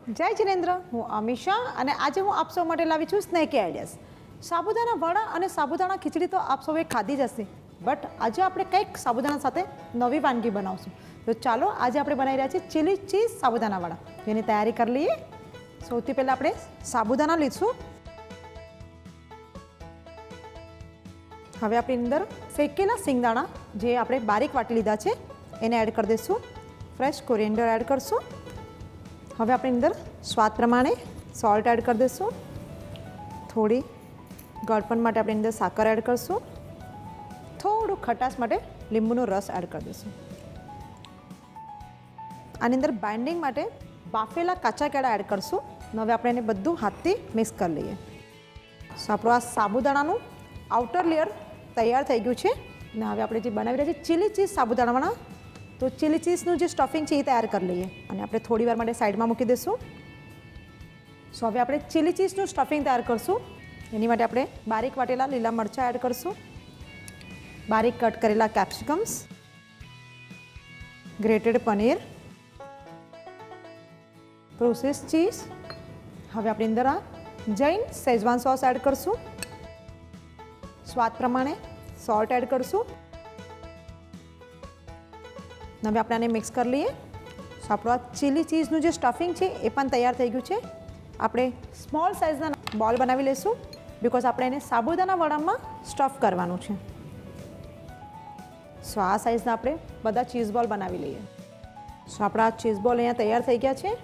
જય જિનેન્દ્ર, હું અમીષા અને આજે હું આપ સૌ માટે લાવી છું સ્નેકી આઈડિયાઝ. સાબુદાણા વડા અને સાબુદાણા ખીચડી તો આપ સૌએ ખાધી જ હશે, બટ આજે આપણે કંઈક સાબુદાણા સાથે નવી વાનગી બનાવશું. તો ચાલો આજે આપણે બનાવી રહ્યા છીએ ચીલી ચીઝ સાબુદાણા વડા. જેની તૈયારી કરી લઈએ. સૌથી પહેલાં આપણે સાબુદાણા લઈશું. હવે આપણી અંદર શેકેલા સિંગદાણા જે આપણે બારીક વાટી લીધા છે એને એડ કરી દઈશું. ફ્રેશ કોરિએન્ડર એડ કરશું. હવે આપણે અંદર સ્વાદ પ્રમાણે સોલ્ટ એડ કરી દઈશું. થોડી ગળપણ માટે આપણે અંદર સાકર એડ કરશું. થોડું ખટાશ માટે લીંબુનો રસ એડ કરી દઈશું. આની અંદર બાઇન્ડિંગ માટે બાફેલા કાચા કેળા એડ કરશું. હવે આપણે એને બધું હાથથી મિક્સ કરી લઈએ. આપણું આ સાબુદાણાનું આઉટર લેયર તૈયાર થઈ ગયું છે. અને હવે આપણે જે બનાવી રહ્યા છીએ ચીલી ચીઝ સાબુદાણાવાળા, તો ચીલી ચીઝનું જે સ્ટફિંગ છે એ તૈયાર કરી લઈએ અને આપણે થોડી વાર માટે સાઈડમાં મૂકી દઈશું. સો હવે આપણે ચીલી ચીઝનું સ્ટફિંગ તૈયાર કરશું. એની માટે આપણે બારીક વાટેલા લીલા મરચાં એડ કરશું, બારીક કટ કરેલા કેપ્સિકમ્સ, ગ્રેટેડ પનીર, પ્રોસેસ ચીઝ. હવે આપણે અંદર આ જૈન શેઝવાન સોસ એડ કરશું. સ્વાદ પ્રમાણે સોલ્ટ એડ કરશું. હવે આપણે આને મિક્સ કરી લઈએ. સો આપણું આ ચીલી ચીઝનું જે સ્ટફિંગ છે એ પણ તૈયાર થઈ ગયું છે. આપણે સ્મોલ સાઇઝના બોલ બનાવી લઈશું, બિકોઝ આપણે એને સાબુદાણા વડામાં સ્ટફ કરવાનું છે. સો આ સાઇઝના આપણે બધા ચીઝ બોલ બનાવી લઈએ. સો આપણા ચીઝ બોલ અહીંયા તૈયાર થઈ ગયા છે.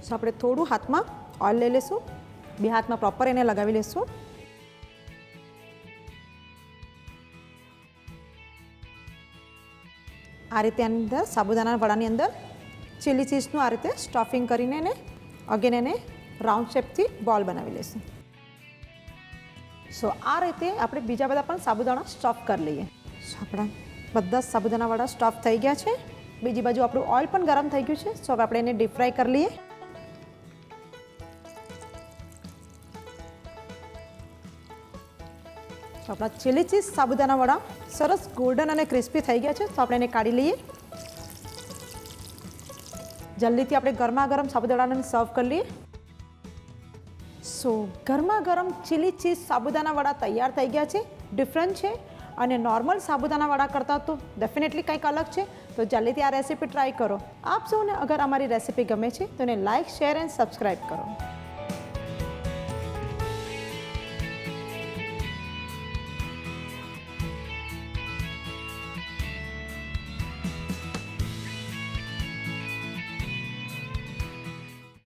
સો આપણે થોડું હાથમાં ઓઇલ લઈ લઈશું. બે હાથમાં પ્રોપર એને લગાવી લઈશું. આ રીતે આની અંદર સાબુદાણા વડાની અંદર ચીલી ચીઝનું આ રીતે સ્ટફિંગ કરીને એને અગેન એને રાઉન્ડ શેપથી બોલ બનાવી લઈશું. સો આ રીતે આપણે બીજા બધા પણ સાબુદાણા સ્ટફ કરી લઈએ. સો આપણા બધા સાબુદાણા વડા સ્ટફ થઈ ગયા છે. બીજી બાજુ આપણું ઓઇલ પણ ગરમ થઈ ગયું છે. સો હવે આપણે એને ડીપ ફ્રાય કરી લઈએ. આપણા ચીલી ચીઝ સાબુદાણા વડા સરસ ગોલ્ડન અને ક્રિસ્પી થઈ ગયા છે. તો આપણે એને કાઢી લઈએ. જલ્દીથી આપણે ગરમા ગરમ સાબુદાણાને સર્વ કરી લઈએ. સો ગરમા ગરમ ચીલી ચીઝ સાબુદાણા વડા તૈયાર થઈ ગયા છે. ડિફરન્ટ છે અને નોર્મલ સાબુદાણા વડા કરતાં તો ડેફિનેટલી કંઈક અલગ છે. તો જલ્દીથી આ રેસીપી ટ્રાય કરો. આપ સૌને અગર અમારી રેસીપી ગમે છે તો એને લાઇક, શેર એન્ડ સબસ્ક્રાઈબ કરો.